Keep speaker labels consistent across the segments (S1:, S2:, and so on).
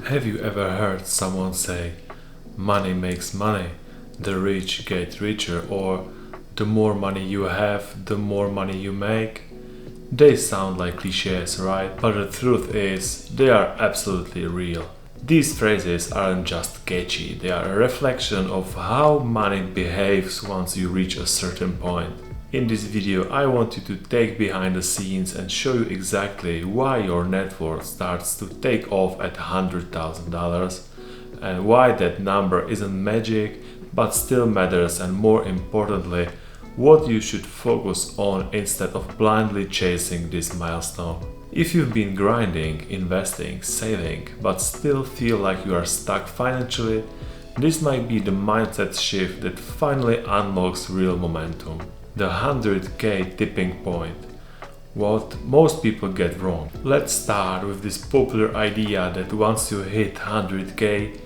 S1: Have you ever heard someone say, money makes money, the rich get richer, or the more money you have, the more money you make? They sound like cliches, right? But the truth is, they are absolutely real. These phrases aren't just catchy, they are a reflection of how money behaves once you reach a certain point. In this video, I want you to take behind the scenes and show you exactly why your net worth starts to take off at $100,000 and why that number isn't magic but still matters, and more importantly, what you should focus on instead of blindly chasing this milestone. If you've been grinding, investing, saving, but still feel like you are stuck financially, this might be the mindset shift that finally unlocks real momentum. The 100K tipping point. What most people get wrong. Let's start with this popular idea that once you hit 100K,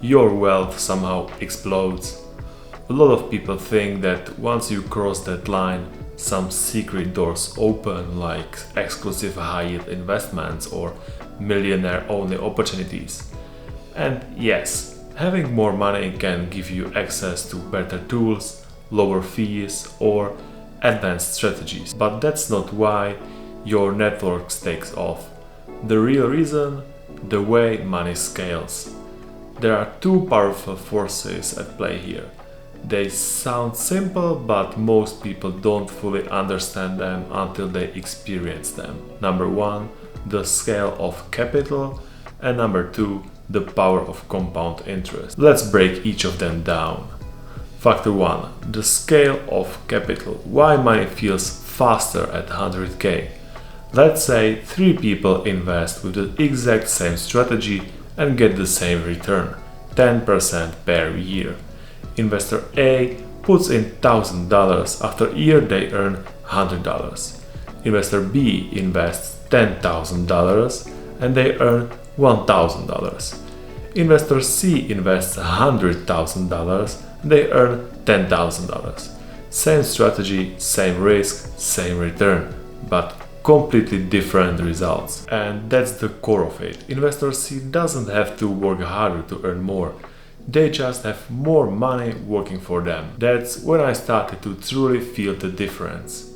S1: your wealth somehow explodes. A lot of people think that once you cross that line, some secret doors open, like exclusive high-yield investments or millionaire-only opportunities. And yes, having more money can give you access to better tools, lower fees, or advanced strategies. But that's not why your network takes off. The real reason? The way money scales. There are two powerful forces at play here. They sound simple, but most people don't fully understand them until they experience them. Number one, the scale of capital, and number two, the power of compound interest. Let's break each of them down. Factor 1. The scale of capital. Why money feels faster at 100K. Let's say 3 people invest with the exact same strategy and get the same return, 10% per year. Investor A puts in $1,000. After a year they earn $100. Investor B invests $10,000 and they earn $1,000. Investor C invests $100,000. They earn $10,000. Same strategy, same risk, same return, but completely different results. And that's the core of it. Investor C doesn't have to work harder to earn more. They just have more money working for them. That's when I started to truly feel the difference.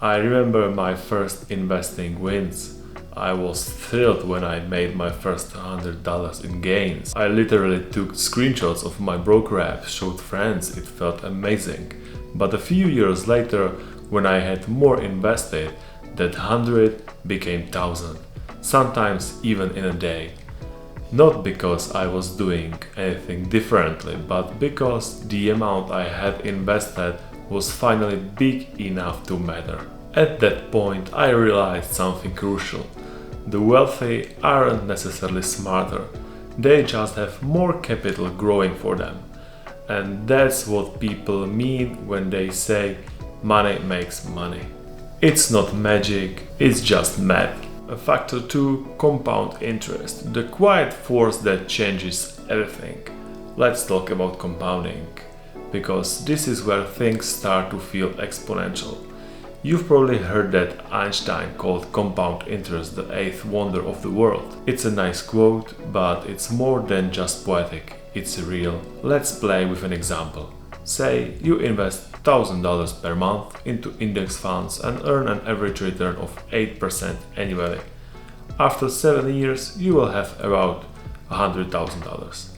S1: I remember my first investing wins. I was thrilled when I made my first $100 in gains. I literally took screenshots of my broker app, showed friends, it felt amazing. But a few years later, when I had more invested, that 100 became 1,000, sometimes even in a day. Not because I was doing anything differently, but because the amount I had invested was finally big enough to matter. At that point, I realized something crucial. The wealthy aren't necessarily smarter, they just have more capital growing for them. And that's what people mean when they say money makes money. It's not magic, it's just math. Factor 2. Compound interest, the quiet force that changes everything. Let's talk about compounding, because this is where things start to feel exponential. You've probably heard that Einstein called compound interest the eighth wonder of the world. It's a nice quote, but it's more than just poetic, it's real. Let's play with an example. Say you invest $1,000 per month into index funds and earn an average return of 8% annually. After 7 years, you will have about $100,000.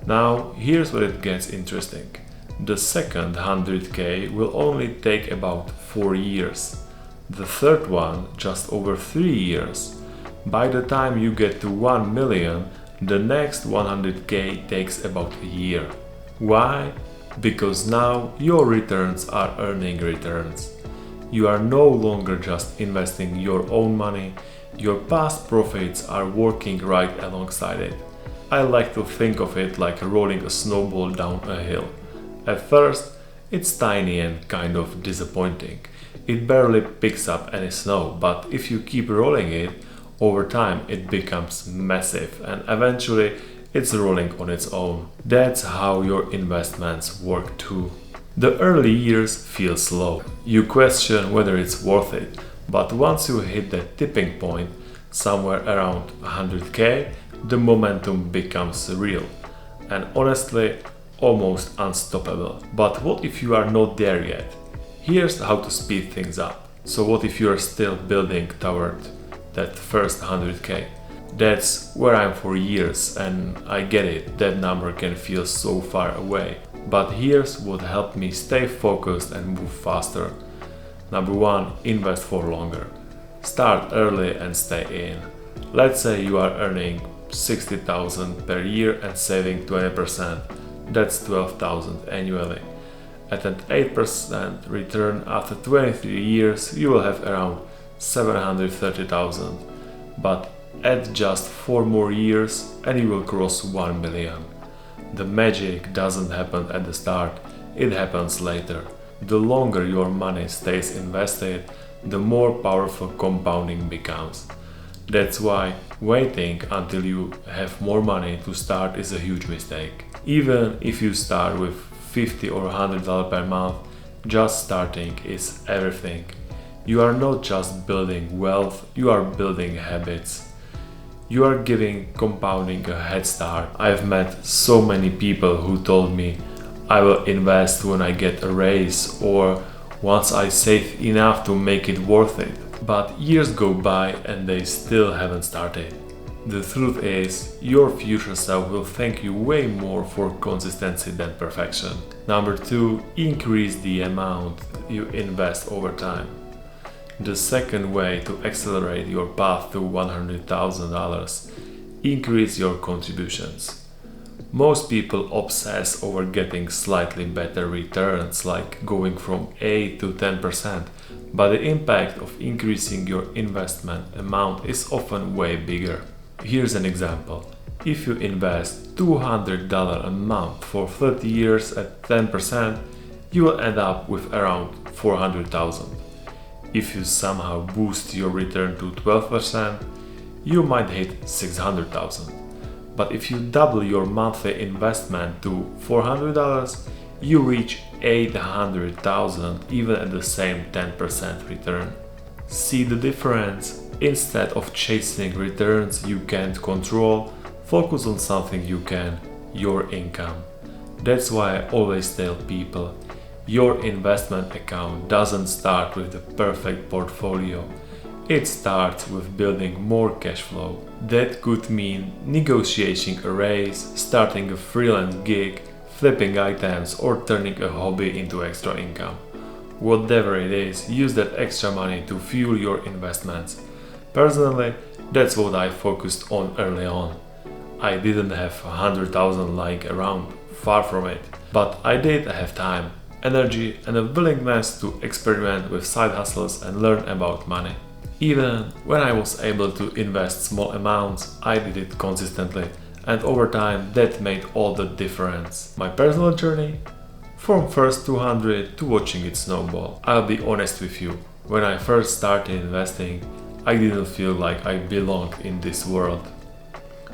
S1: Now, here's where it gets interesting. The second 100K will only take about 4 years. The third one just over 3 years. By the time you get to 1 million, the next 100K takes about a year. Why? Because now your returns are earning returns. You are no longer just investing your own money, your past profits are working right alongside it. I like to think of it like rolling a snowball down a hill. At first, it's tiny and kind of disappointing. It barely picks up any snow, but if you keep rolling it, over time it becomes massive and eventually it's rolling on its own. That's how your investments work too. The early years feel slow. You question whether it's worth it, but once you hit that tipping point, somewhere around 100K, the momentum becomes real and honestly almost unstoppable. But what if you are not there yet? Here's how to speed things up. So what if you are still building toward that first 100k? That's where I'm for years, and I get it, that number can feel so far away. But here's what helped me stay focused and move faster. Number one, invest for longer. Start early and stay in. Let's say you are earning 60,000 per year and saving 20%. That's 12,000 annually. At an 8% return after 23 years, you will have around 730,000. But add just 4 more years and you will cross 1 million. The magic doesn't happen at the start, it happens later. The longer your money stays invested, the more powerful compounding becomes. That's why waiting until you have more money to start is a huge mistake. Even if you start with $50 or $100 per month, just starting is everything. You are not just building wealth, you are building habits. You are giving compounding a head start. I've met so many people who told me, I will invest when I get a raise or once I save enough to make it worth it. But years go by and they still haven't started. The truth is, your future self will thank you way more for consistency than perfection. Number two, increase the amount you invest over time. The second way to accelerate your path to $100,000, increase your contributions. Most people obsess over getting slightly better returns, like going from 8 to 10%, but the impact of increasing your investment amount is often way bigger. Here's an example. If you invest $200 a month for 30 years at 10%, you will end up with around $400,000. If you somehow boost your return to 12%, you might hit $600,000. But if you double your monthly investment to $400, you reach $800,000 even at the same 10% return. See the difference? Instead of chasing returns you can't control, focus on something you can, your income. That's why I always tell people, your investment account doesn't start with the perfect portfolio. It starts with building more cash flow. That could mean negotiating a raise, starting a freelance gig, flipping items, or turning a hobby into extra income. Whatever it is, use that extra money to fuel your investments. Personally, that's what I focused on early on. I didn't have 100,000 lying around, far from it. But I did have time, energy, and a willingness to experiment with side hustles and learn about money. Even when I was able to invest small amounts, I did it consistently, and over time that made all the difference. My personal journey? From first 200 to watching it snowball. I'll be honest with you, when I first started investing, I didn't feel like I belonged in this world.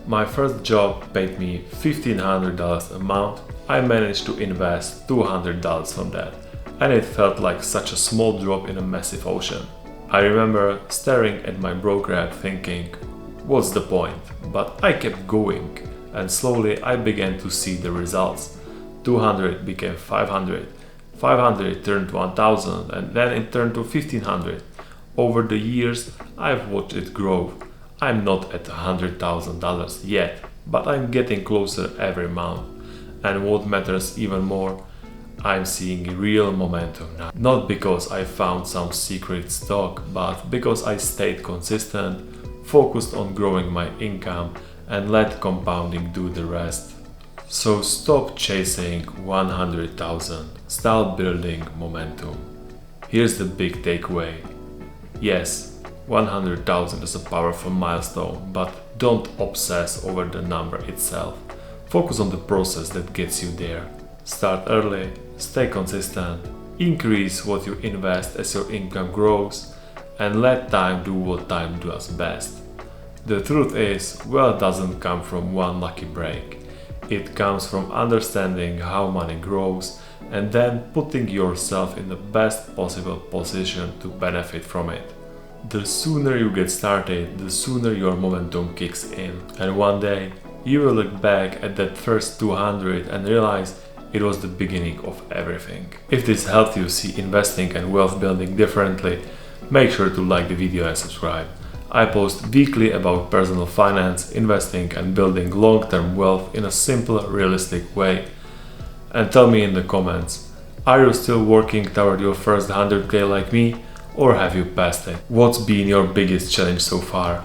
S1: My first job paid me $1,500 a month. I managed to invest $200 from that, and it felt like such a small drop in a massive ocean. I remember staring at my broker app thinking, what's the point? But I kept going, and slowly I began to see the results. 200 became 500, 500 turned to 1000, and then it turned to 1500. Over the years, I've watched it grow. I'm not at $100,000 yet, but I'm getting closer every month. And what matters even more, I'm seeing real momentum now. Not because I found some secret stock, but because I stayed consistent, focused on growing my income, and let compounding do the rest. So stop chasing 100,000, start building momentum. Here's the big takeaway. Yes, 100,000 is a powerful milestone, but don't obsess over the number itself. Focus on the process that gets you there. Start early, stay consistent, increase what you invest as your income grows, and let time do what time does best. The truth is, wealth doesn't come from one lucky break. It comes from understanding how money grows and then putting yourself in the best possible position to benefit from it. The sooner you get started, the sooner your momentum kicks in. And one day, you will look back at that first 200 and realize it was the beginning of everything. If this helped you see investing and wealth building differently, make sure to like the video and subscribe. I post weekly about personal finance, investing and building long-term wealth in a simple, realistic way. And tell me in the comments, are you still working toward your first 100k like me, or have you passed it? What's been your biggest challenge so far?